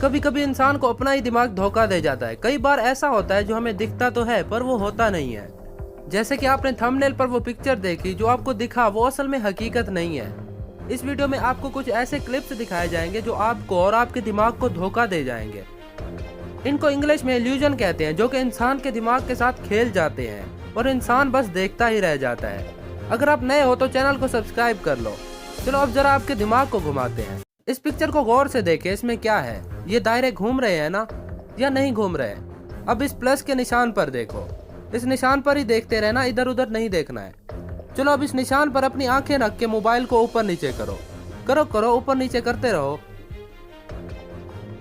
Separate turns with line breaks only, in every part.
कभी कभी इंसान को अपना ही दिमाग धोखा दे जाता है। कई बार ऐसा होता है जो हमें दिखता तो है पर वो होता नहीं है। जैसे कि आपने थंबनेल पर वो पिक्चर देखी, जो आपको दिखा वो असल में हकीकत नहीं है। इस वीडियो में आपको कुछ ऐसे क्लिप्स दिखाए जाएंगे जो आपको और आपके दिमाग को धोखा दे जाएंगे। इनको इंग्लिश में इल्यूजन कहते हैं, जो कि इंसान के दिमाग के साथ खेल जाते हैं और इंसान बस देखता ही रह जाता है। अगर आप नए हो तो चैनल को सब्सक्राइब कर लो। चलो अब जरा आपके दिमाग को घुमाते हैं। इस पिक्चर को गौर से देखें, इसमें क्या है? ये दायरे घूम रहे हैं ना, या नहीं घूम रहे? अब इस प्लस के निशान पर देखो, इस निशान पर ही देखते रहना, इधर उधर नहीं देखना है। चलो अब इस निशान पर अपनी आंखें रख के मोबाइल को ऊपर नीचे करो, करो करो, ऊपर नीचे करते रहो।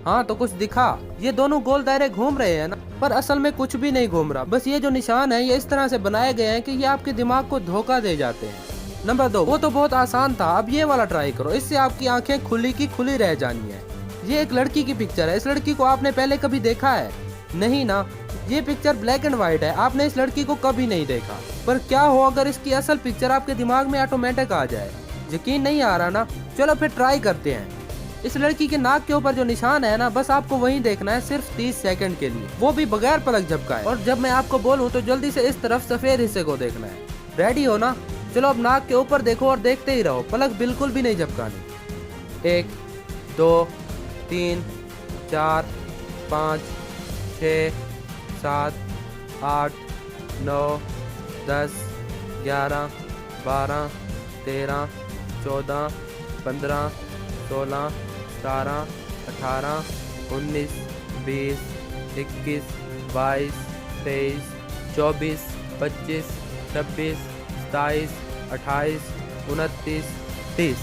हाँ तो कुछ दिखा? ये दोनों गोल दायरे घूम रहे हैं ना, पर असल में कुछ भी नहीं घूम रहा। बस ये जो निशान है ये इस तरह से बनाए गए हैं कि ये आपके दिमाग को धोखा दे जाते हैं। नंबर 2, वो तो बहुत आसान था, अब ये वाला ट्राई करो, इससे आपकी आंखें खुली की खुली रह जानी है। ये एक लड़की की पिक्चर है। इस लड़की को आपने पहले कभी देखा है? नहीं ना। ये पिक्चर ब्लैक एंड व्हाइट है, आपने इस लड़की को कभी नहीं देखा। पर क्या हो अगर इसकी असल पिक्चर आपके दिमाग में ऑटोमेटिक आ जाए? यकीन नहीं आ रहा ना? चलो फिर ट्राई करते हैं। इस लड़की के नाक के ऊपर जो निशान है ना, बस आपको वही देखना है, सिर्फ 30 सेकंड के लिए, वो भी बगैर पलक झपकाए। और जब मैं आपको बोलूं तो जल्दी से इस तरफ सफेद हिस्से को देखना है। रेडी हो ना? चलो अब नाक के ऊपर देखो और देखते ही रहो, पलक बिल्कुल भी नहीं झपकानी। 1 2 3 4 5 6 7 8 9 10 11 12 13 14 15 16 17 18 19 20 21 22 23 24 25 26 27 28 29 30।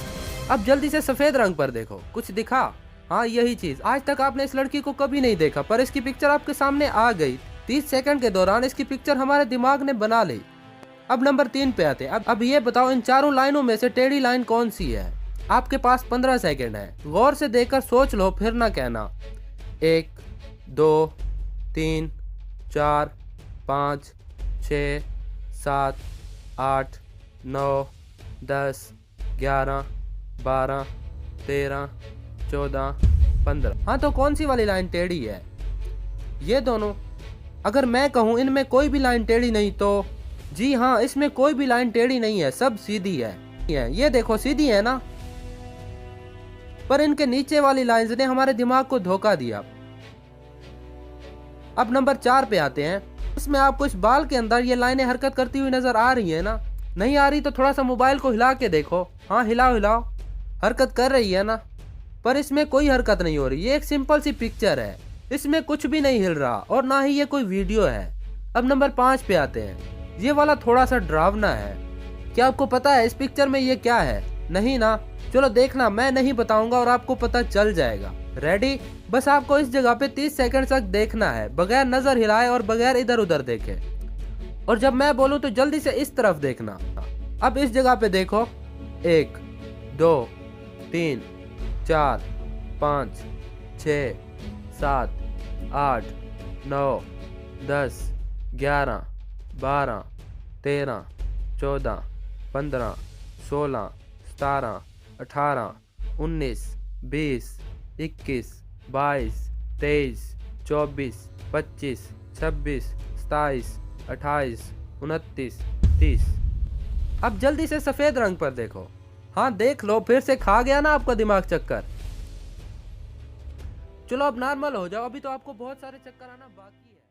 अब जल्दी से सफेद रंग पर देखो, कुछ दिखा? हाँ यही चीज। आज तक आपने इस लड़की को कभी नहीं देखा, पर इसकी पिक्चर आपके सामने आ गई। 30 सेकंड के दौरान इसकी पिक्चर हमारे दिमाग ने बना ली। अब नंबर 3 पे आते हैं। अब ये बताओ, इन चारों लाइनों में से टेढ़ी लाइन कौन सी है? आपके पास 15 सेकंड है, गौर से देखकर सोच लो, फिर ना कहना। 1 2 3 4 5 6 7 8 9 10 11 12 13 14 15। हाँ तो कौन सी वाली लाइन टेढ़ी है? ये दोनों। अगर मैं कहूँ इनमें कोई भी लाइन टेढ़ी नहीं, तो जी हाँ, इसमें कोई भी लाइन टेढ़ी नहीं है, सब सीधी है। ये देखो सीधी है ना, पर इनके नीचे वाली लाइंस ने हमारे दिमाग को धोखा दिया। अब नंबर 4 पे आते हैं। इसमें आपको इस बाल के अंदर ये लाइनें हरकत करती हुई नजर आ रही है ना? नहीं आ रही तो थोड़ा सा मोबाइल को हिला के देखो। हाँ हिलाओ हिलाओ, हरकत कर रही है ना? पर इसमें कोई हरकत नहीं हो रही। ये एक सिंपल सी पिक्चर है, इसमें कुछ भी नहीं हिल रहा और ना ही ये कोई वीडियो है। अब नंबर 5 पे आते हैं। ये वाला थोड़ा सा डरावना है। क्या आपको पता है इस पिक्चर में ये क्या है? नहीं ना? चलो देखना, मैं नहीं बताऊंगा और आपको पता चल जाएगा। रेडी? बस आपको इस जगह पे 30 सेकंड तक देखना है, बगैर नजर हिलाए और बगैर इधर उधर देखे। और जब मैं बोलूं तो जल्दी से इस तरफ देखना। अब इस जगह पे देखो। 1 2 3 4 5 6 7 8 9 10 11 12 13 14 15 16 17 18 19 20 21 22 23 24 25 26 27 28 29 30। अब जल्दी से सफेद रंग पर देखो। हाँ देख लो, फिर से खा गया ना आपका दिमाग चक्कर? चलो अब नॉर्मल हो जाओ, अभी तो आपको बहुत सारे चक्कर आना बाकी है।